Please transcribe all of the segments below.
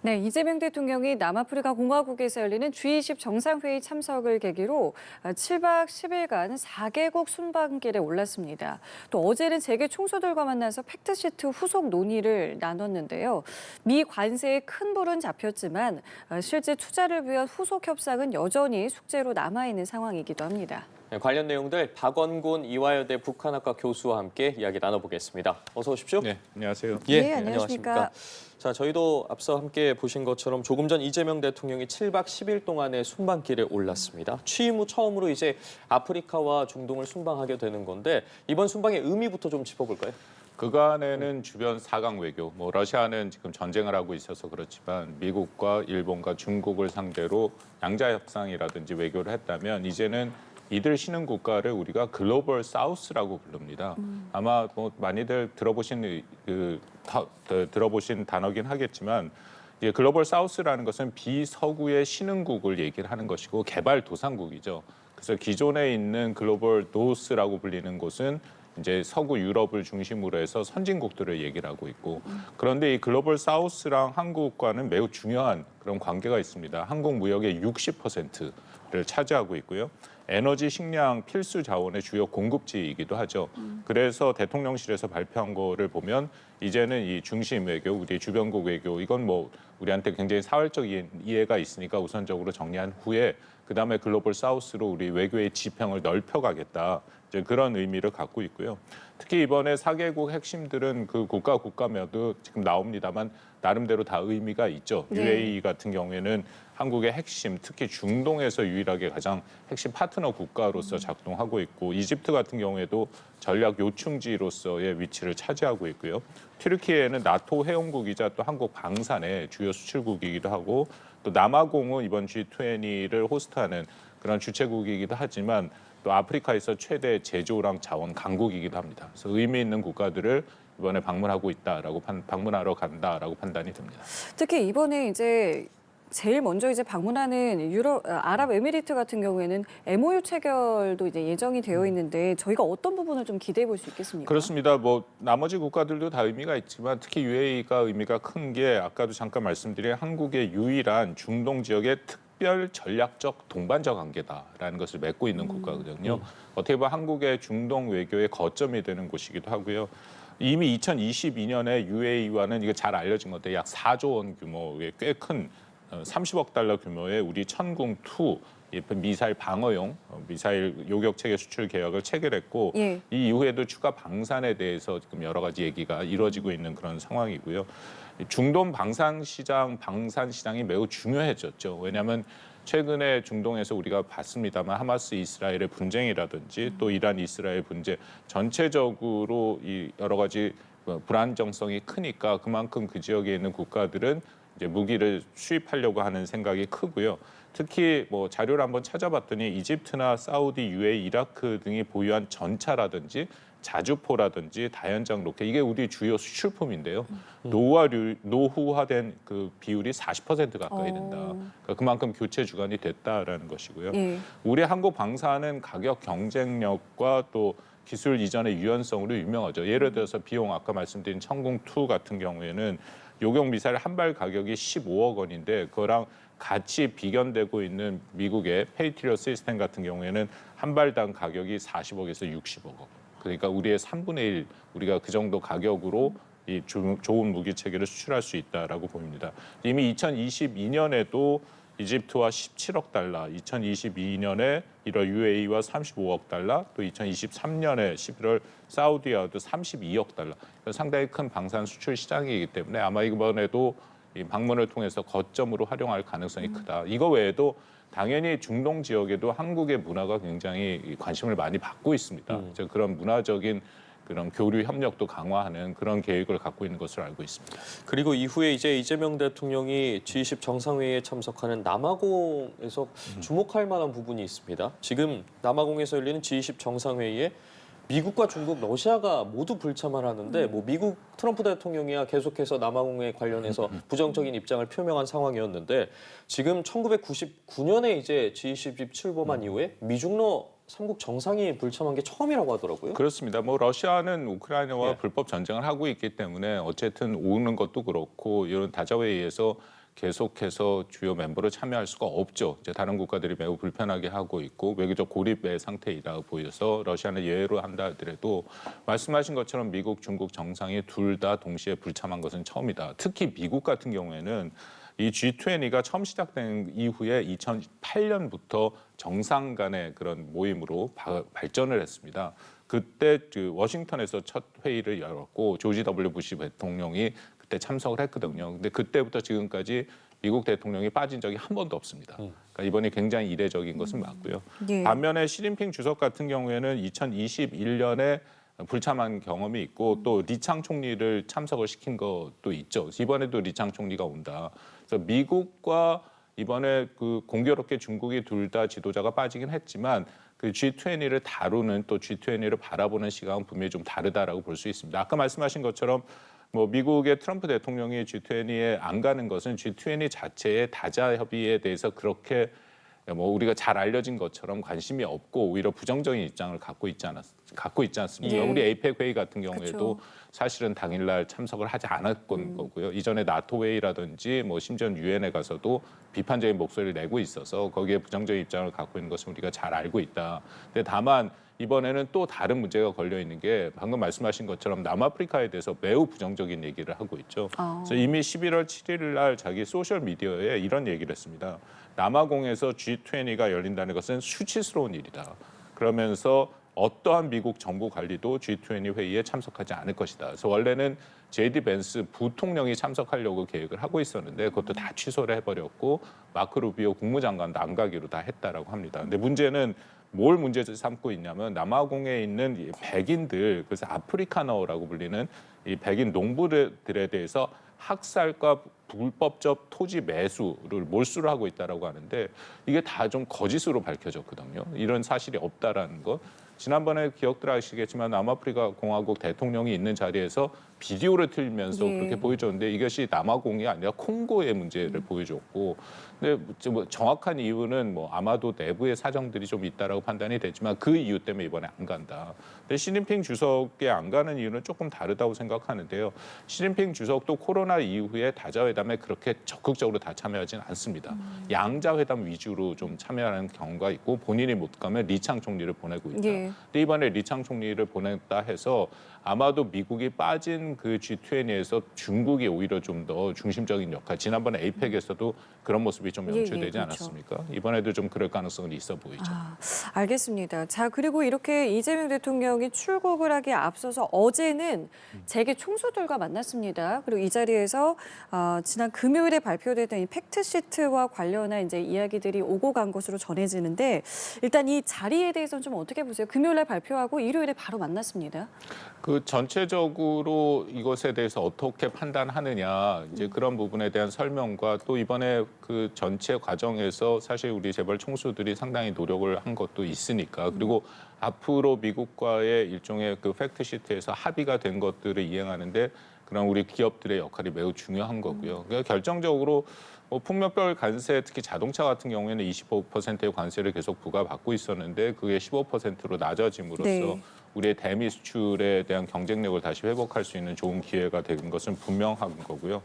네, 이재명 대통령이 남아프리카 공화국에서 열리는 G20 정상회의 참석을 계기로 7박 10일간 4개국 순방길에 올랐습니다. 또 어제는 세계 총수들과 만나서 팩트시트 후속 논의를 나눴는데요. 미 관세에 큰 불은 잡혔지만 실제 투자를 위한 후속 협상은 여전히 숙제로 남아있는 상황이기도 합니다. 네, 관련 내용들 박원곤 이화여대 북한학과 교수와 함께 이야기 나눠보겠습니다. 어서 오십시오. 네, 안녕하세요. 네, 안녕하십니까. 자, 저희도 앞서 함께 보신 것처럼 조금 전 이재명 대통령이 7박 10일 동안의 순방길에 올랐습니다. 취임 후 처음으로 이제 아프리카와 중동을 순방하게 되는 건데 이번 순방의 의미부터 좀 짚어볼까요? 그간에는 주변 4강 외교, 러시아는 지금 전쟁을 하고 있어서 그렇지만 미국과 일본과 중국을 상대로 양자 협상이라든지 외교를 했다면 이제는 이들 신흥 국가를 우리가 글로벌 사우스라고 부릅니다. 아마 많이들 들어보신 단어긴 하겠지만 이제 글로벌 사우스라는 것은 비서구의 신흥국을 얘기를 하는 것이고 개발도상국이죠. 그래서 기존에 있는 글로벌 노스라고 불리는 곳은 이제 서구 유럽을 중심으로 해서 선진국들을 얘기를 하고 있고 그런데 이 글로벌 사우스랑 한국과는 매우 중요한 그런 관계가 있습니다. 한국 무역의 60%를 차지하고 있고요. 에너지, 식량, 필수 자원의 주요 공급지이기도 하죠. 그래서 대통령실에서 발표한 거를 보면 이제는 이 중심 외교, 우리 주변국 외교 이건 우리한테 굉장히 사활적 이해가 있으니까 우선적으로 정리한 후에 그다음에 글로벌 사우스로 우리 외교의 지평을 넓혀가겠다. 이제 그런 의미를 갖고 있고요. 특히 이번에 4개국 핵심들은 그 국가마다 지금 나옵니다만 나름대로 다 의미가 있죠. 네. UAE 같은 경우에는 한국의 핵심, 특히 중동에서 유일하게 가장 핵심 파트너 국가로서 작동하고 있고 이집트 같은 경우에도 전략 요충지로서의 위치를 차지하고 있고요. 튀르키예는 나토 회원국이자 또 한국 방산의 주요 수출국이기도 하고 또 남아공은 이번 G20를 호스트하는 그런 주최국이기도 하지만 또 아프리카에서 최대 제조랑 자원 강국이기도 합니다. 그래서 의미 있는 국가들을 이번에 방문하러 간다라고 판단이 됩니다. 특히 이번에 이제 제일 먼저 이제 방문하는 아랍에미리트 같은 경우에는 MOU 체결도 이제 예정이 되어 있는데 저희가 어떤 부분을 좀 기대해 볼 수 있겠습니까? 그렇습니다. 나머지 국가들도 다 의미가 있지만 특히 UAE가 의미가 큰 게 아까도 잠깐 말씀드린 한국의 유일한 중동 지역의 특별 전략적 동반자 관계다라는 것을 맺고 있는 국가거든요. 어떻게 보면 한국의 중동 외교의 거점이 되는 곳이기도 하고요. 이미 2022년에 UAE와는 이게 잘 알려진 건데 약 4조 원 규모의 꽤 큰 30억 달러 규모의 우리 천궁2 미사일 방어용 미사일 요격 체계 수출 계약을 체결했고 예. 이 이후에도 추가 방산에 대해서 지금 여러 가지 얘기가 이루어지고 있는 그런 상황이고요. 중동 방산 시장이 매우 중요해졌죠. 왜냐하면 최근에 중동에서 우리가 봤습니다만 하마스 이스라엘의 분쟁이라든지 또 이란 이스라엘 분쟁 전체적으로 이 여러 가지 불안정성이 크니까 그만큼 그 지역에 있는 국가들은 이제 무기를 수입하려고 하는 생각이 크고요. 특히 자료를 한번 찾아봤더니 이집트나 사우디, UAE, 이라크 등이 보유한 전차라든지 자주포라든지 다연장 로켓 이게 우리 주요 수출품인데요. 노후화된 그 비율이 40% 가까이 된다. 그러니까 그만큼 교체 주간이 됐다라는 것이고요. 예. 우리 한국 방사는 가격 경쟁력과 또 기술 이전의 유연성으로 유명하죠. 예를 들어서 비용 아까 말씀드린 천궁2 같은 경우에는 요격 미사일 한 발 가격이 15억 원인데 그거랑 같이 비견되고 있는 미국의 페이트리엇 시스템 같은 경우에는 한 발당 가격이 40억에서 60억 원. 그러니까 우리의 3분의 1 우리가 그 정도 가격으로 이 좋은 무기 체계를 수출할 수 있다라고 보입니다. 이미 2022년에도 이집트와 17억 달러, 2022년에 1월 UAE와 35억 달러, 또 2023년에 11월 사우디와도 32억 달러. 상당히 큰 방산 수출 시장이기 때문에 아마 이번에도 이 방문을 통해서 거점으로 활용할 가능성이 크다. 이거 외에도 당연히 중동 지역에도 한국의 문화가 굉장히 관심을 많이 받고 있습니다. 그런 문화적인 그런 교류 협력도 강화하는 그런 계획을 갖고 있는 것으로 알고 있습니다. 그리고 이후에 이제 이재명 대통령이 G20 정상회의에 참석하는 남아공에서 주목할 만한 부분이 있습니다. 지금 남아공에서 열리는 G20 정상회의에 미국과 중국, 러시아가 모두 불참을 하는데 미국 트럼프 대통령이야 계속해서 남아공에 관련해서 부정적인 입장을 표명한 상황이었는데 지금 1999년에 이제 G20 출범한 이후에 미중러 3국 정상이 불참한 게 처음이라고 하더라고요. 그렇습니다. 러시아는 우크라이나와 예. 불법 전쟁을 하고 있기 때문에 어쨌든 오는 것도 그렇고 이런 다자회의에서 계속해서 주요 멤버로 참여할 수가 없죠. 이제 다른 국가들이 매우 불편하게 하고 있고 외교적 고립의 상태이라 보여서 러시아는 예외로 한다 하더라도 말씀하신 것처럼 미국, 중국 정상이 둘 다 동시에 불참한 것은 처음이다. 특히 미국 같은 경우에는 이 G20가 처음 시작된 이후에 2008년부터 정상 간의 그런 모임으로 발전을 했습니다. 그때 워싱턴에서 첫 회의를 열었고 조지 W. 부시 대통령이 그때 참석을 했거든요. 근데 그때부터 지금까지 미국 대통령이 빠진 적이 한 번도 없습니다. 그러니까 이번이 굉장히 이례적인 것은 맞고요. 예. 반면에 시진핑 주석 같은 경우에는 2021년에 불참한 경험이 있고 또 리창 총리를 참석을 시킨 것도 있죠. 이번에도 리창 총리가 온다. 그래서 미국과 이번에 그 공교롭게 중국이 둘 다 지도자가 빠지긴 했지만 그 G20를 다루는 또 G20를 바라보는 시각은 분명히 좀 다르다라고 볼 수 있습니다. 아까 말씀하신 것처럼 뭐 미국의 트럼프 대통령이 G20에 안 가는 것은 G20 자체의 다자 협의에 대해서 그렇게 뭐 우리가 잘 알려진 것처럼 관심이 없고 오히려 부정적인 입장을 갖고 있지 않습니까? 예. 우리 에이펙 회의 같은 경우에도 그렇죠. 사실은 당일날 참석을 하지 않았던 거고요. 이전에 나토 회의라든지 뭐 심지어 유엔에 가서도 비판적인 목소리를 내고 있어서 거기에 부정적인 입장을 갖고 있는 것은 우리가 잘 알고 있다. 근데 다만 이번에는 또 다른 문제가 걸려 있는 게 방금 말씀하신 것처럼 남아프리카에 대해서 매우 부정적인 얘기를 하고 있죠. 그래서 이미 11월 7일 날 자기 소셜 미디어에 이런 얘기를 했습니다. 남아공에서 G20가 열린다는 것은 수치스러운 일이다. 그러면서 어떠한 미국 정부 관리도 G20 회의에 참석하지 않을 것이다. 그래서 원래는 제디 벤스 부통령이 참석하려고 계획을 하고 있었는데 그것도 다 취소를 해버렸고 마크 루비오 국무장관도 안 가기로 다 했다라고 합니다. 근데 문제는 뭘 문제를 삼고 있냐면 남아공에 있는 이 백인들, 그래서 아프리카너라고 불리는 이 백인 농부들에 대해서 학살과 불법적 토지 매수를 몰수를 하고 있다라고 하는데 이게 다 좀 거짓으로 밝혀졌거든요. 이런 사실이 없다라는 것. 지난번에 기억들 하시겠지만 남아프리카 공화국 대통령이 있는 자리에서 비디오를 틀면서 예. 그렇게 보여줬는데 이것이 남아공이 아니라 콩고의 문제를 보여줬고, 근데 뭐 정확한 이유는 뭐 아마도 내부의 사정들이 좀 있다라고 판단이 되지만 그 이유 때문에 이번에 안 간다. 근데 시진핑 주석이 안 가는 이유는 조금 다르다고 생각하는데요. 시진핑 주석도 코로나 이후에 다자회담에 그렇게 적극적으로 다 참여하지는 않습니다. 양자회담 위주로 좀 참여하는 경우가 있고 본인이 못 가면 리창 총리를 보내고 있다. 예. 근데 이번에 리창 총리를 보냈다 해서 아마도 미국이 빠진 그 G20에서 중국이 오히려 좀 더 중심적인 역할, 지난번에 에이펙에서도 그런 모습이 좀 연출되지 그렇죠. 않았습니까? 이번에도 좀 그럴 가능성은 있어 보이죠. 알겠습니다. 자, 그리고 이렇게 이재명 대통령이 출국을 하기에 앞서서 어제는 재계 총수들과 만났습니다. 그리고 이 자리에서 지난 금요일에 발표됐던 이 팩트시트와 관련한 이제 이야기들이 오고 간 것으로 전해지는데 일단 이 자리에 대해서는 좀 어떻게 보세요? 금요일에 발표하고 일요일에 바로 만났습니다. 그 전체적으로 이것에 대해서 어떻게 판단하느냐, 이제 그런 부분에 대한 설명과 또 이번에 그 전체 과정에서 사실 우리 재벌 총수들이 상당히 노력을 한 것도 있으니까, 그리고 앞으로 미국과의 일종의 그 팩트시트에서 합의가 된 것들을 이행하는데 그런 우리 기업들의 역할이 매우 중요한 거고요. 그러니까 결정적으로 뭐 풍력별 관세, 특히 자동차 같은 경우에는 25%의 관세를 계속 부과받고 있었는데 그게 15%로 낮아짐으로써 네. 우리의 대미 수출에 대한 경쟁력을 다시 회복할 수 있는 좋은 기회가 된 것은 분명한 거고요.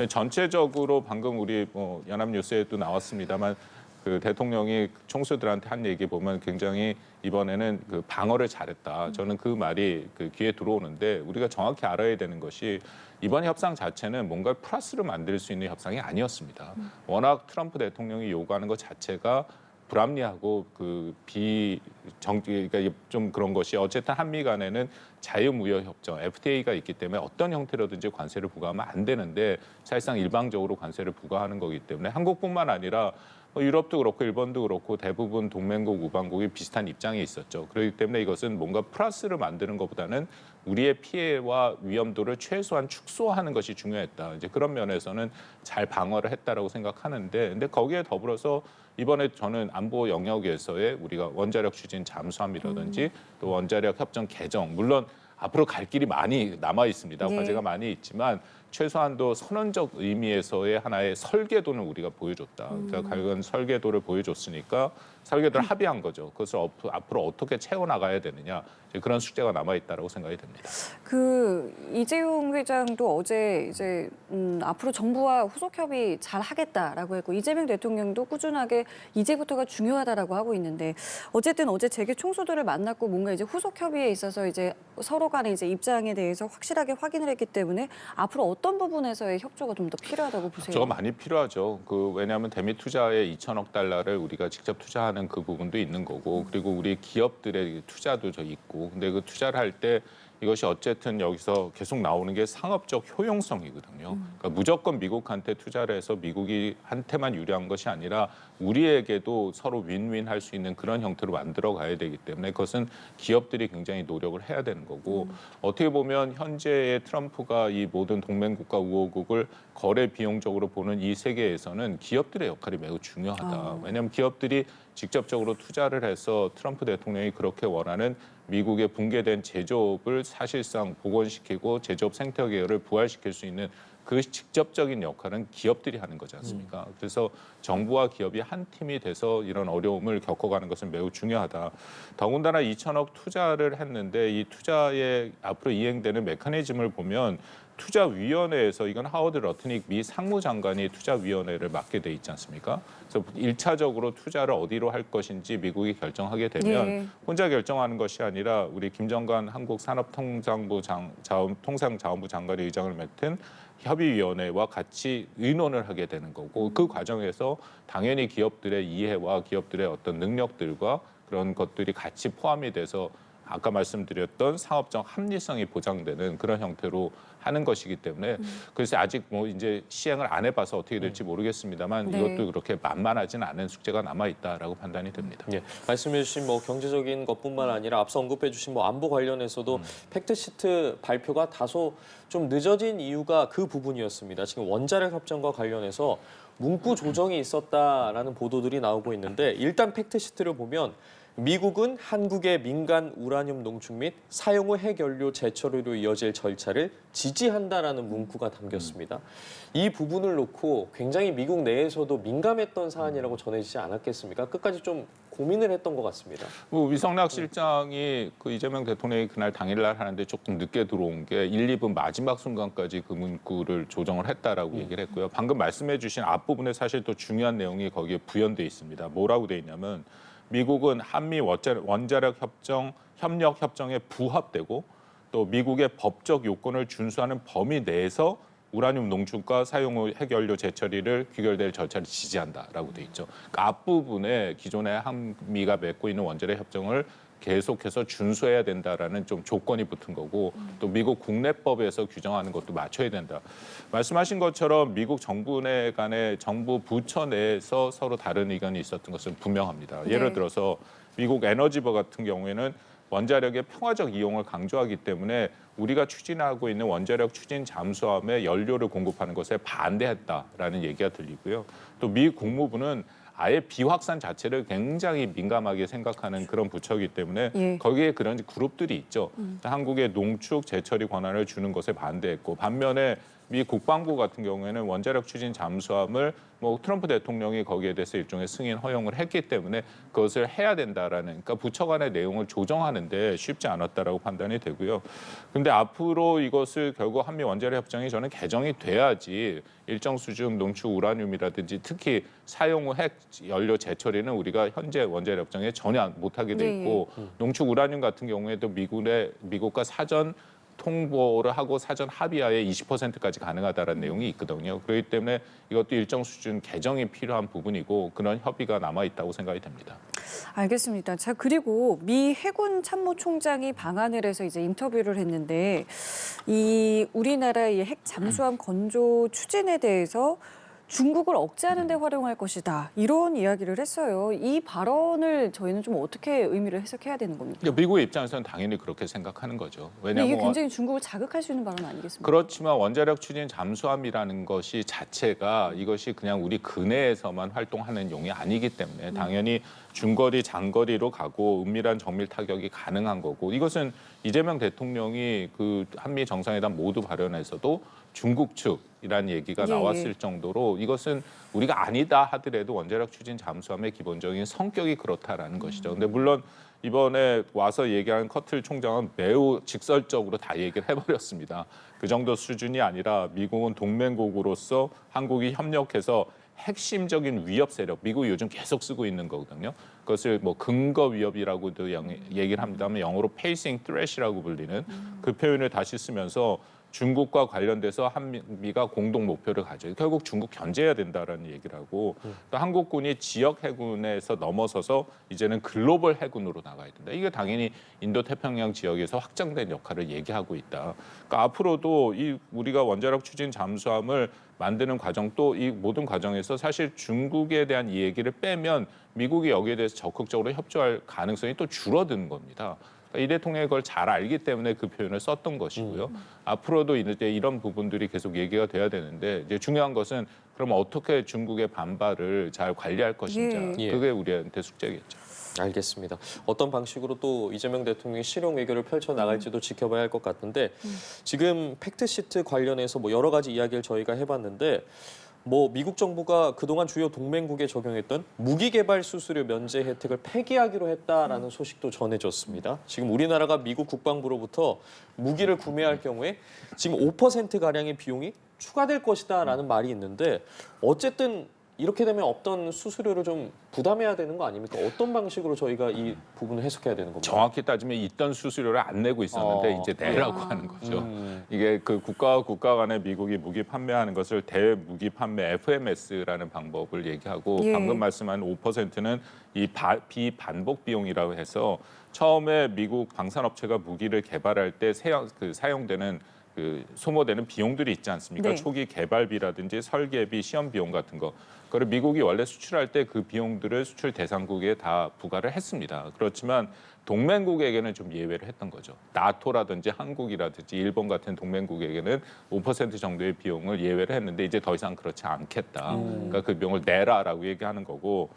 전체적으로 방금 우리 뭐 연합뉴스에도 나왔습니다만 그 대통령이 총수들한테 한 얘기 보면 굉장히 이번에는 그 방어를 잘했다. 저는 그 말이 그 귀에 들어오는데 우리가 정확히 알아야 되는 것이 이번 협상 자체는 뭔가 플러스를 만들 수 있는 협상이 아니었습니다. 워낙 트럼프 대통령이 요구하는 것 자체가 불합리하고 그 그러니까 좀 그런 것이 어쨌든 한미 간에는 자유무역협정 FTA가 있기 때문에 어떤 형태로든지 관세를 부과하면 안 되는데 사실상 일방적으로 관세를 부과하는 거기 때문에 한국뿐만 아니라 유럽도 그렇고 일본도 그렇고 대부분 동맹국 우방국이 비슷한 입장에 있었죠. 그렇기 때문에 이것은 뭔가 플러스를 만드는 것보다는 우리의 피해와 위험도를 최소한 축소하는 것이 중요했다. 이제 그런 면에서는 잘 방어를 했다라고 생각하는데, 근데 거기에 더불어서 이번에 저는 안보 영역에서의 우리가 원자력 추진 잠수함이라든지 또 원자력 협정 개정, 물론 앞으로 갈 길이 많이 남아 있습니다. 네. 과제가 많이 있지만 최소한도 선언적 의미에서의 하나의 설계도는 우리가 보여줬다. 그러니까 과연 설계도를 보여줬으니까 설계도를 합의한 거죠. 그것을 앞으로 어떻게 채워나가야 되느냐. 그런 숙제가 남아있다고 생각이 됩니다. 그 이재용 회장도 어제 이제 앞으로 정부와 후속 협의 잘 하겠다라고 했고 이재명 대통령도 꾸준하게 이제부터가 중요하다라고 하고 있는데 어쨌든 어제 재계 총수들을 만났고 뭔가 이제 후속 협의에 있어서 이제 서로 간의 이제 입장에 대해서 확실하게 확인을 했기 때문에 앞으로 어떤 부분에서의 협조가 좀 더 필요하다고 보세요? 협조가 많이 필요하죠. 왜냐하면 대미 투자에 2천억 달러를 우리가 직접 투자하는 그 부분도 있는 거고 그리고 우리 기업들의 투자도 있고 근데 그 투자를 할 때 이것이 어쨌든 여기서 계속 나오는 게 상업적 효용성이거든요. 그러니까 무조건 미국한테 투자를 해서 미국이 한테만 유리한 것이 아니라 우리에게도 서로 윈윈 할 수 있는 그런 형태로 만들어 가야 되기 때문에 그것은 기업들이 굉장히 노력을 해야 되는 거고 어떻게 보면 현재의 트럼프가 이 모든 동맹국가 우호국을 거래 비용적으로 보는 이 세계에서는 기업들의 역할이 매우 중요하다. 왜냐하면 기업들이 직접적으로 투자를 해서 트럼프 대통령이 그렇게 원하는 미국의 붕괴된 제조업을 사실상 복원시키고 제조업 생태 계열을 부활시킬 수 있는 그 직접적인 역할은 기업들이 하는 거지 않습니까? 그래서 정부와 기업이 한 팀이 돼서 이런 어려움을 겪어가는 것은 매우 중요하다. 더군다나 2천억 투자를 했는데 이 투자에 앞으로 이행되는 메커니즘을 보면 투자위원회에서 이건 하워드 러트닉 미 상무장관이 투자위원회를 맡게 돼 있지 않습니까? 그래서 1차적으로 투자를 어디로 할 것인지 미국이 결정하게 되면 혼자 결정하는 것이 아니라 우리 김정관 한국산업통상부 통상자원부 장관의 의장을 맡은 협의위원회와 같이 의논을 하게 되는 거고 그 과정에서 당연히 기업들의 이해와 기업들의 어떤 능력들과 그런 것들이 같이 포함이 돼서 아까 말씀드렸던 상업적 합리성이 보장되는 그런 형태로 하는 것이기 때문에 그래서 아직 뭐 이제 시행을 안 해봐서 어떻게 될지 모르겠습니다만 이것도 그렇게 만만하지는 않은 숙제가 남아 있다라고 판단이 됩니다. 예, 말씀해주신 뭐 경제적인 것뿐만 아니라 앞서 언급해주신 뭐 안보 관련해서도 팩트시트 발표가 다소 좀 늦어진 이유가 그 부분이었습니다. 지금 원자력 협정과 관련해서 문구 조정이 있었다라는 보도들이 나오고 있는데 일단 팩트시트를 보면 미국은 한국의 민간 우라늄 농축 및 사용 후 핵연료 재처리로 이어질 절차를 지지한다라는 문구가 담겼습니다. 이 부분을 놓고 굉장히 미국 내에서도 민감했던 사안이라고 전해지지 않았겠습니까? 끝까지 좀 고민을 했던 것 같습니다. 위성락 실장이 그 이재명 대통령이 그날 당일날 하는데 조금 늦게 들어온 게 1, 2분 마지막 순간까지 그 문구를 조정을 했다라고 얘기를 했고요. 방금 말씀해 주신 앞부분에 사실 또 중요한 내용이 거기에 부연돼 있습니다. 뭐라고 돼 있냐면 미국은 한미 원자력 협력 협정에 부합되고 또 미국의 법적 요건을 준수하는 범위 내에서 우라늄 농축과 사용 후 핵연료 재처리를 귀결될 절차를 지지한다라고 돼 있죠. 그러니까 앞부분에 기존에 한미가 맺고 있는 원자력 협정을 계속해서 준수해야 된다라는 좀 조건이 붙은 거고 또 미국 국내법에서 규정하는 것도 맞춰야 된다. 말씀하신 것처럼 미국 정부 내 간의 정부 부처 내에서 서로 다른 의견이 있었던 것은 분명합니다. 예를 들어서 미국 에너지부 같은 경우에는 원자력의 평화적 이용을 강조하기 때문에 우리가 추진하고 있는 원자력 추진 잠수함에 연료를 공급하는 것에 반대했다라는 얘기가 들리고요. 또 미 국무부는 아예 비확산 자체를 굉장히 민감하게 생각하는 그런 부처이기 때문에 거기에 그런 그룹들이 있죠. 한국에 농축 재처리 권한을 주는 것에 반대했고 반면에 미 국방부 같은 경우에는 원자력 추진 잠수함을 뭐 트럼프 대통령이 거기에 대해서 일종의 승인 허용을 했기 때문에 그것을 해야 된다라는 그러니까 부처 간의 내용을 조정하는데 쉽지 않았다라고 판단이 되고요. 근데 앞으로 이것을 결국 한미 원자력 협정이 저는 개정이 돼야지 일정 수준 농축 우라늄이라든지 특히 사용 후 핵 연료 재처리는 우리가 현재 원자력 협정에 전혀 못하게 돼 있고 농축 우라늄 같은 경우에도 미국과 사전 통보를 하고 사전 합의하에 20%까지 가능하다는 내용이 있거든요. 그렇기 때문에 이것도 일정 수준 개정이 필요한 부분이고 그런 협의가 남아 있다고 생각이 됩니다. 알겠습니다. 자, 그리고 미 해군 참모총장이 방한을 해서 이제 인터뷰를 했는데 이 우리나라의 핵 잠수함 건조 추진에 대해서 중국을 억제하는 데 활용할 것이다. 이런 이야기를 했어요. 이 발언을 저희는 좀 어떻게 의미를 해석해야 되는 겁니까? 미국의 입장에서는 당연히 그렇게 생각하는 거죠. 왜냐하면 이게 굉장히 중국을 자극할 수 있는 발언 아니겠습니까? 그렇지만 원자력 추진 잠수함이라는 것이 자체가 이것이 그냥 우리 근해에서만 활동하는 용이 아니기 때문에 당연히 중거리, 장거리로 가고 은밀한 정밀 타격이 가능한 거고 이것은 이재명 대통령이 그 한미 정상회담 모두 발언에서도 중국 측이라는 얘기가 예, 나왔을 예. 정도로 이것은 우리가 아니다 하더라도 원자력 추진 잠수함의 기본적인 성격이 그렇다라는 것이죠. 근데 물론 이번에 와서 얘기한 커틀 총장은 매우 직설적으로 다 얘기를 해버렸습니다. 그 정도 수준이 아니라 미국은 동맹국으로서 한국이 협력해서 핵심적인 위협 세력, 미국이 요즘 계속 쓰고 있는 거거든요. 그것을 뭐 근거 위협이라고도 얘기를 합니다만 영어로 pacing threat이라고 불리는 그 표현을 다시 쓰면서 중국과 관련돼서 한미가 공동 목표를 가져요. 결국 중국 견제해야 된다라는 얘기를 하고 또 한국군이 지역 해군에서 넘어서서 이제는 글로벌 해군으로 나가야 된다. 이게 당연히 인도태평양 지역에서 확장된 역할을 얘기하고 있다. 그러니까 앞으로도 이 우리가 원자력 추진 잠수함을 만드는 과정 또 이 모든 과정에서 사실 중국에 대한 이 얘기를 빼면 미국이 여기에 대해서 적극적으로 협조할 가능성이 또 줄어드는 겁니다. 이 대통령이 그걸 잘 알기 때문에 그 표현을 썼던 것이고요. 앞으로도 이제 이런 부분들이 계속 얘기가 돼야 되는데 이제 중요한 것은 그럼 어떻게 중국의 반발을 잘 관리할 것인지 예. 그게 우리한테 숙제겠죠. 알겠습니다. 어떤 방식으로 또 이재명 대통령이 실용 외교를 펼쳐 나갈지도 지켜봐야 할 것 같은데 지금 팩트시트 관련해서 뭐 여러 가지 이야기를 저희가 해봤는데 뭐 미국 정부가 그동안 주요 동맹국에 적용했던 무기 개발 수수료 면제 혜택을 폐기하기로 했다라는 소식도 전해졌습니다. 지금 우리나라가 미국 국방부로부터 무기를 구매할 경우에 지금 5% 가량의 비용이 추가될 것이다라는 말이 있는데 어쨌든 이렇게 되면 없던 수수료를 좀 부담해야 되는 거 아닙니까? 어떤 방식으로 저희가 이 부분을 해석해야 되는 겁니까? 정확히 따지면 있던 수수료를 안 내고 있었는데 이제 내라고 하는 거죠. 이게 그 국가와 국가 간에 미국이 무기 판매하는 것을 대무기 판매 FMS라는 방법을 얘기하고 예. 방금 말씀한 5%는 이 비반복 비용이라고 해서 처음에 미국 방산업체가 무기를 개발할 때 사용되는 그 소모되는 비용들이 있지 않습니까? 네. 초기 개발비라든지 설계비, 시험 비용 같은 거. 그걸 미국이 원래 수출할 때 그 비용들을 수출 대상국에 다 부과를 했습니다. 그렇지만 동맹국에게는 좀 예외를 했던 거죠. 나토라든지 한국이라든지 일본 같은 동맹국에게는 5% 정도의 비용을 예외를 했는데 이제 더 이상 그렇지 않겠다. 그러니까 그 비용을 내라라고 얘기하는 거고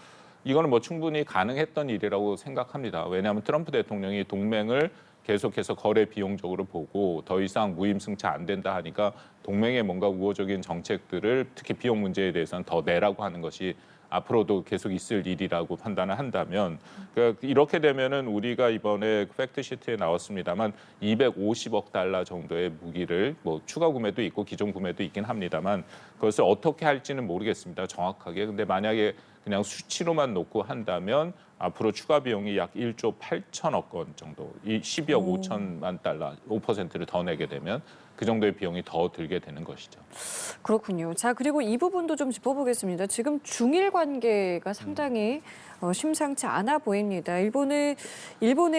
이거는 뭐 충분히 가능했던 일이라고 생각합니다. 왜냐하면 트럼프 대통령이 동맹을 계속해서 거래 비용적으로 보고 더 이상 무임승차 안 된다 하니까 동맹의 뭔가 우호적인 정책들을 특히 비용 문제에 대해서는 더 내라고 하는 것이 앞으로도 계속 있을 일이라고 판단을 한다면 그러니까 이렇게 되면은 우리가 이번에 팩트시트에 나왔습니다만 250억 달러 정도의 무기를 뭐 추가 구매도 있고 기존 구매도 있긴 합니다만 그것을 어떻게 할지는 모르겠습니다. 정확하게. 근데 만약에 그냥 수치로만 놓고 한다면 앞으로 추가 비용이 약 1조 8천억 원 정도, 이 12억 5천만 달러, 5%를 더 내게 되면 그 정도의 비용이 더 들게 되는 것이죠. 그렇군요. 자, 그리고 이 부분도 좀 짚어보겠습니다. 지금 중일 관계가 상당히 심상치 않아 보입니다. 일본의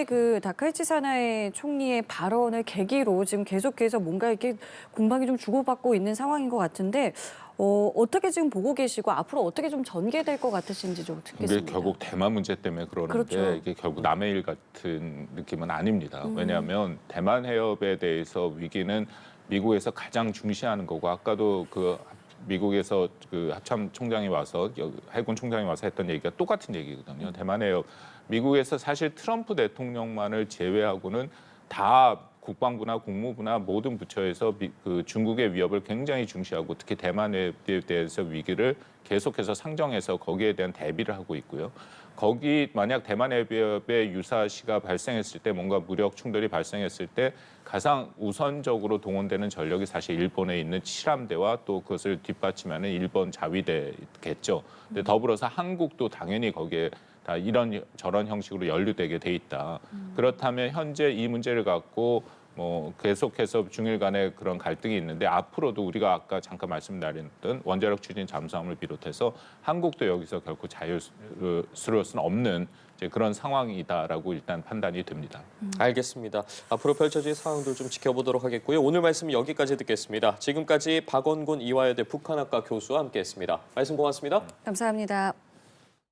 그 다카이치 사나이 총리의 발언을 계기로 지금 계속해서 뭔가 이렇게 공방이 좀 주고받고 있는 상황인 것 같은데 어떻게 지금 보고 계시고 앞으로 어떻게 좀 전개될 것 같으신지 좀 이게 듣겠습니다. 결국 대만 문제 때문에 그러는데 그렇죠. 이게 결국 남의 일 같은 느낌은 아닙니다. 왜냐하면 대만 해협에 대해서 위기는 미국에서 가장 중시하는 거고 아까도 그 미국에서 그 합참 총장이 와서 해군 총장이 와서 했던 얘기가 똑같은 얘기거든요. 대만 해협 미국에서 사실 트럼프 대통령만을 제외하고는 다 국방부나 국무부나 모든 부처에서 그 중국의 위협을 굉장히 중시하고 특히 대만에 대해서 위기를 계속해서 상정해서 거기에 대한 대비를 하고 있고요. 거기 만약 대만 해협에 유사시가 발생했을 때 뭔가 무력 충돌이 발생했을 때 가장 우선적으로 동원되는 전력이 사실 일본에 있는 칠함대와 또 그것을 뒷받침하는 일본 자위대겠죠. 근데 더불어서 한국도 당연히 거기에 다 이런 저런 형식으로 연루되게 돼 있다. 그렇다면 현재 이 문제를 갖고 뭐 계속해서 중일 간의 그런 갈등이 있는데 앞으로도 우리가 아까 잠깐 말씀드렸던 원자력 추진 잠수함을 비롯해서 한국도 여기서 결코 자유스러울 수는 없는 이제 그런 상황이다라고 일단 판단이 듭니다. 알겠습니다. 앞으로 펼쳐질 상황들 좀 지켜보도록 하겠고요. 오늘 말씀 여기까지 듣겠습니다. 지금까지 박원곤 이화여대 북한학과 교수와 함께했습니다. 말씀 고맙습니다. 감사합니다.